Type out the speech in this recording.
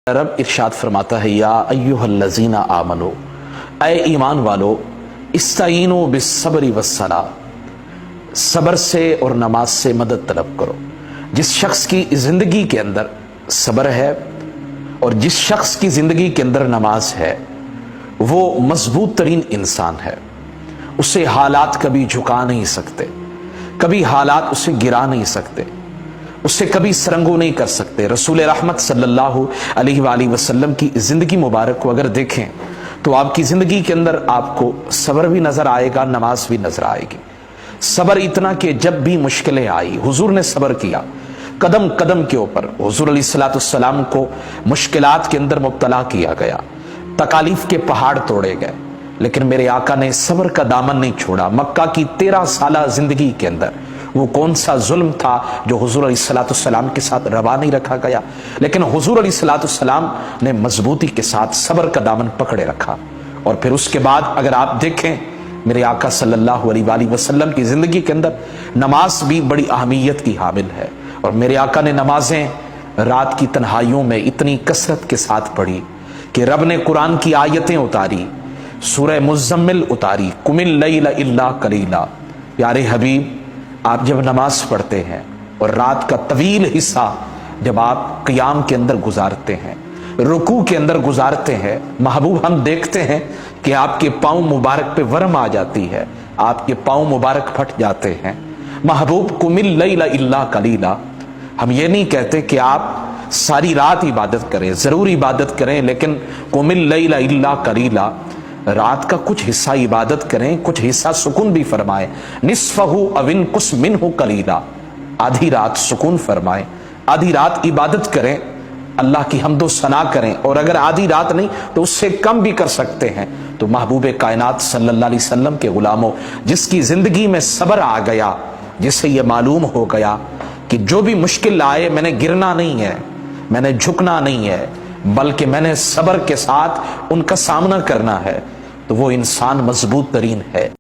रब इरशाद फरमाता है, या अय्युहल्लज़ीना आमनो, ऐ ईमान वालो, इस्ताईनो बिस्सब्रि वस्सला, सब्र से और नमाज से मदद तलब करो। जिस शख्स की जिंदगी के अंदर सब्र है और जिस शख्स की जिंदगी के अंदर नमाज है, वो मजबूत तरीन इंसान है। उसे हालात कभी झुका नहीं सकते, कभी हालात उसे गिरा नहीं सकते, उससे कभी सरंगो नहीं कर सकते। रसूल रहमत सल्लल्लाहु अलैहि वसल्लम की जिंदगी मुबारक को अगर देखें तो आपकी जिंदगी के अंदर आपको सब्र भी नजर आएगा, नमाज भी नजर आएगी। सब्र इतना कि जब भी मुश्किलें आई हुजूर ने सब्र किया, कदम कदम के ऊपर हुजूर अलैहिस्सलाम को मुश्किलात के अंदर मुब्तला किया गया, तकालीफ के पहाड़ तोड़े गए, लेकिन मेरे आका ने सब्र का दामन नहीं छोड़ा। मक्का की 13 साल जिंदगी के अंदर वो कौन सा जुल्म था जो हुजूर अलैहिस्सलाम के साथ रवा नहीं रखा गया, लेकिन हुजूर अलैहिस्सलाम ने मजबूती के साथ सब्र का दामन पकड़े रखा। और फिर उसके बाद अगर आप देखें मेरे आका सल्लल्लाहु अलैहि वसल्लम की जिंदगी के अंदर नमाज भी बड़ी अहमियत की हामिल है। और मेरे आका ने नमाजें रात की तन्हाइयों में इतनी कसरत के साथ पढ़ी कि रब ने कुरान की आयतें उतारी, सूरह मुज़म्मिल उतारी, कुमिल लैला इल्ला कलीला। प्यारे हबीब, आप जब नमाज पढ़ते हैं और रात का तवील हिस्सा जब आप क़ियाम के अंदर गुजारते हैं, रुकू के अंदर गुजारते हैं, महबूब हम देखते हैं कि आपके पाँव मुबारक पे वर्म आ जाती है, आपके पाँव मुबारक फट जाते हैं। महबूब कुमिल लैला इल्ला कलीला। हम ये नहीं कहते कि आप सारी रात इबादत करें, जरूर इबादत करें, लेकिन कुमिल लैला इल्ला कलीला, रात का कुछ हिस्सा इबादत करें, कुछ हिस्सा सुकून भी फरमाएं। निस्फहु अविन कुस मिनहु कलीला, आधी रात सुकून फरमाएं, आधी रात इबादत करें, अल्लाह की हम्दो सना करें। और अगर आधी रात नहीं तो उससे कम भी कर सकते हैं। तो महबूब कायनात सल्लल्लाहु अलैहि वसल्लम के गुलामों, जिसकी जिंदगी में सब्र आ गया, जिसे ये मालूम हो गया कि जो भी मुश्किल आए मैंने गिरना नहीं है, मैंने झुकना नहीं है, बल्कि मैंने सब्र के साथ उनका सामना करना है, तो वो इंसान मजबूत तरीन है।